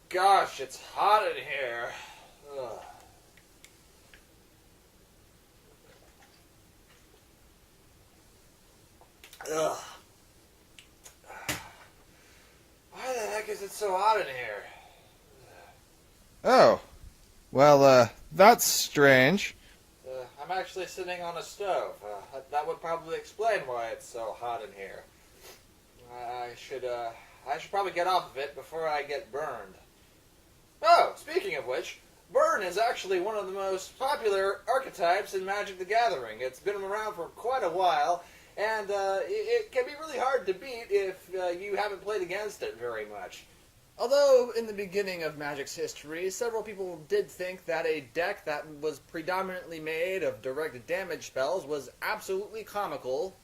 Gosh, it's hot in here. Ugh. Ugh. Why the heck is it so hot in here? Oh, well, that's strange. I'm actually sitting on a stove. That would probably explain why it's so hot in here. I should probably get off of it before I get burned. Oh, speaking of which, burn is actually one of the most popular archetypes in Magic the Gathering. It's been around for quite a while, and it can be really hard to beat if you haven't played against it very much. Although, in the beginning of Magic's history, several people did think that a deck that was predominantly made of direct damage spells was absolutely comical.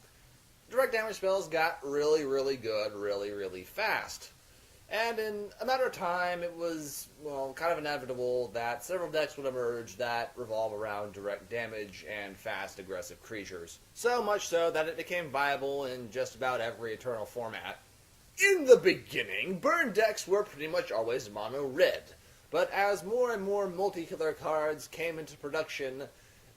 Direct damage spells got really, really good really, really fast. And in a matter of time, it was, well, kind of inevitable that several decks would emerge that revolve around direct damage and fast, aggressive creatures. So much so that it became viable in just about every Eternal format. In the beginning, burn decks were pretty much always mono-red, but as more and more multi-color cards came into production,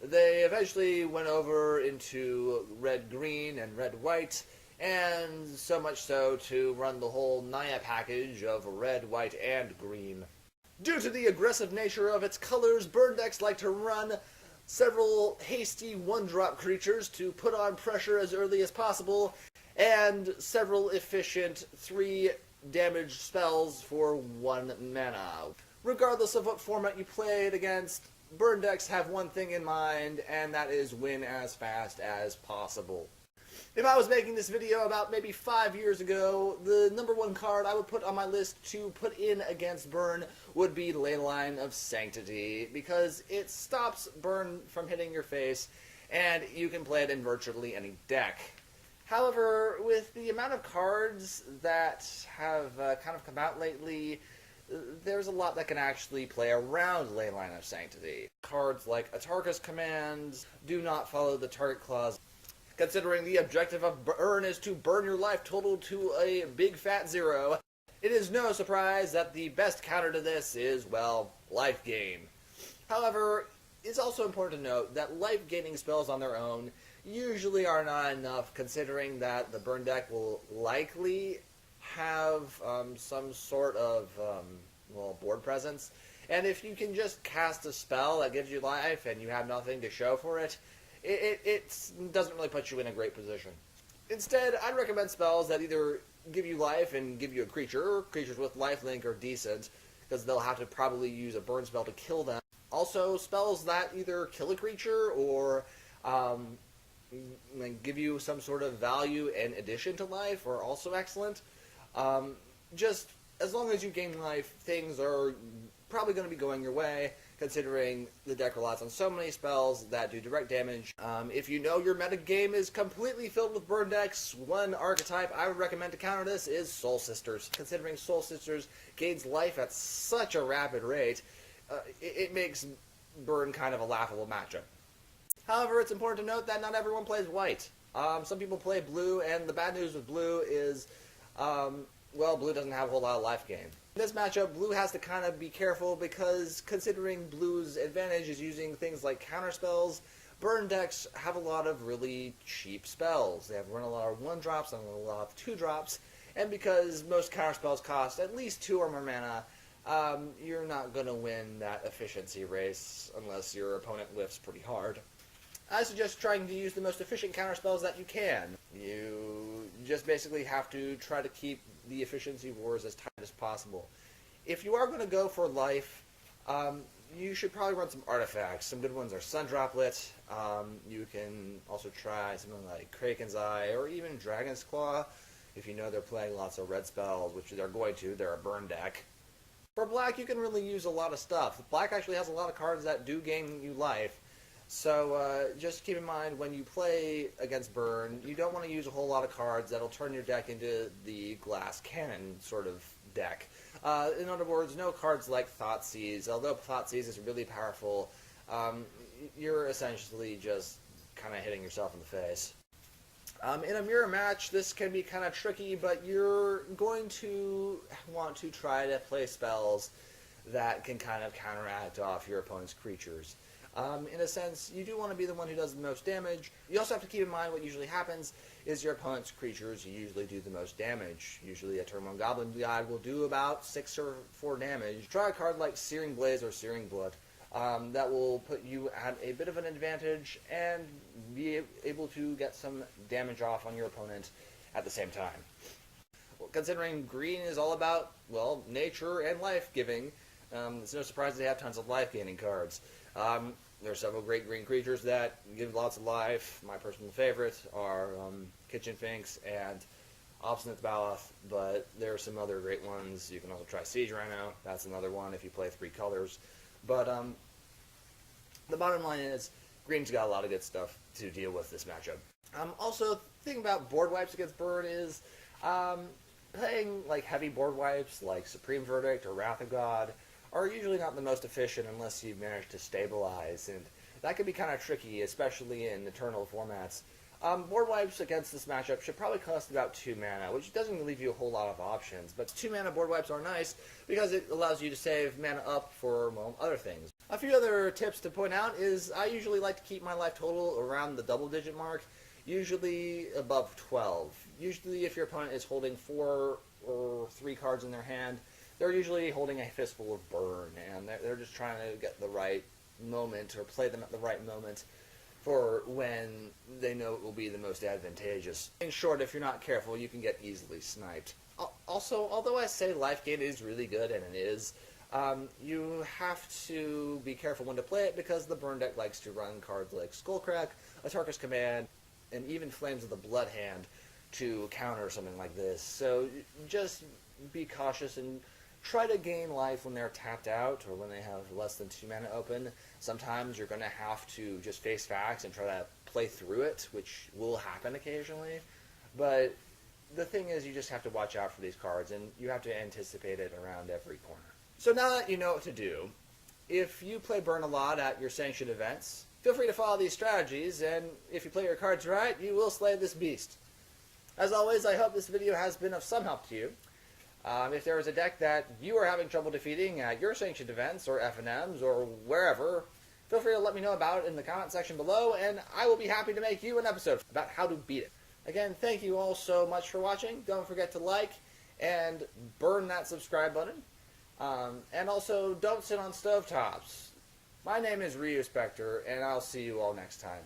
they eventually went over into red-green and red-white, and so much so to run the whole Naya package of red, white, and green. Due to the aggressive nature of its colors, burn decks like to run several hasty one-drop creatures to put on pressure as early as possible, and several efficient 3 damage spells for 1 mana. Regardless of what format you played against, burn decks have one thing in mind, and that is win as fast as possible. If I was making this video about maybe 5 years ago, the number 1 card I would put on my list to put in against burn would be Leyline of Sanctity, because it stops burn from hitting your face, and you can play it in virtually any deck. However, with the amount of cards that have kind of come out lately, there's a lot that can actually play around Leyline of Sanctity. Cards like Atarka's Commands do not follow the target clause. Considering the objective of burn is to burn your life total to a big fat 0, it is no surprise that the best counter to this is, well, life gain. However, it's also important to note that life gaining spells on their own usually are not enough, considering that the burn deck will likely have some sort of board presence, and if you can just cast a spell that gives you life and you have nothing to show for it, it doesn't really put you in a great position. Instead, I'd recommend spells that either give you life and give you a creature, or creatures with lifelink are decent, because they'll have to probably use a burn spell to kill them. Also, spells that either kill a creature or give you some sort of value in addition to life are also excellent. Just as long as you gain life, things are probably going to be going your way, considering the deck relies on so many spells that do direct damage. If you know your metagame is completely filled with burn decks, one archetype I would recommend to counter this is Soul Sisters. Considering Soul Sisters gains life at such a rapid rate, it makes burn kind of a laughable matchup. However, it's important to note that not everyone plays white. Some people play blue, and the bad news with blue is, blue doesn't have a whole lot of life gain. In this matchup, blue has to kind of be careful, because considering blue's advantage is using things like counterspells, burn decks have a lot of really cheap spells. They have run a lot of 1-drops and a lot of 2-drops, and because most counterspells cost at least 2 or more mana, you're not going to win that efficiency race unless your opponent whiffs pretty hard. I suggest trying to use the most efficient counterspells that you can. You just basically have to try to keep the efficiency wars as tight as possible. If you are going to go for life, you should probably run some artifacts. Some good ones are Sun Droplet. You can also try something like Kraken's Eye or even Dragon's Claw, if you know they're playing lots of red spells, which they're going to. They're a burn deck. For black, you can really use a lot of stuff. Black actually has a lot of cards that do gain you life. So just keep in mind, when you play against burn, you don't want to use a whole lot of cards that'll turn your deck into the glass cannon sort of deck. In other words, no cards like Thoughtseize. Although Thoughtseize is really powerful, you're essentially just kind of hitting yourself in the face. In a mirror match, this can be kind of tricky, but you're going to want to try to play spells that can kind of counteract off your opponent's creatures. In a sense, you do want to be the one who does the most damage. You also have to keep in mind what usually happens is your opponent's creatures usually do the most damage. Usually a turn 1 Goblin God will do about 6 or 4 damage. Try a card like Searing Blaze or Searing Blood. That will put you at a bit of an advantage and be able to get some damage off on your opponent at the same time. Well, considering green is all about, well, nature and life-giving, it's no surprise they have tons of life-gaining cards. There are several great green creatures that give lots of life. My personal favorite are Kitchen Finks and Obstinate Baloth, but there are some other great ones. You can also try Siege Rhino. That's another one if you play 3 colors. But the bottom line is, green's got a lot of good stuff to deal with this matchup. Also, the thing about board wipes against Burn is playing like heavy board wipes like Supreme Verdict or Wrath of God are usually not the most efficient unless you've managed to stabilize, and that can be kind of tricky, especially in Eternal formats. Board wipes against this matchup should probably cost about 2 mana, which doesn't leave you a whole lot of options, but 2 mana board wipes are nice because it allows you to save mana up for, well, other things. A few other tips to point out is I usually like to keep my life total around the double-digit mark, usually above 12. Usually if your opponent is holding 4 or 3 cards in their hand, they're usually holding a fistful of Burn, and they're just trying to get the right moment or play them at the right moment for when they know it will be the most advantageous. In short, if you're not careful, you can get easily sniped. Also, although I say life gain is really good, and it is, you have to be careful when to play it because the Burn deck likes to run cards like Skullcrack, Atarka's Command, and even Flames of the Blood Hand to counter something like this. So just be cautious and try to gain life when they're tapped out or when they have less than 2 mana open. Sometimes you're going to have to just face facts and try to play through it, which will happen occasionally. But the thing is, you just have to watch out for these cards, and you have to anticipate it around every corner. So now that you know what to do, if you play Burn a lot at your sanctioned events, feel free to follow these strategies, and if you play your cards right, you will slay this beast. As always, I hope this video has been of some help to you. If there is a deck that you are having trouble defeating at your sanctioned events or FNMs or wherever, feel free to let me know about it in the comment section below, and I will be happy to make you an episode about how to beat it. Again, thank you all so much for watching. Don't forget to like and burn that subscribe button. And also, don't sit on stovetops. My name is Ryu Spectre, and I'll see you all next time.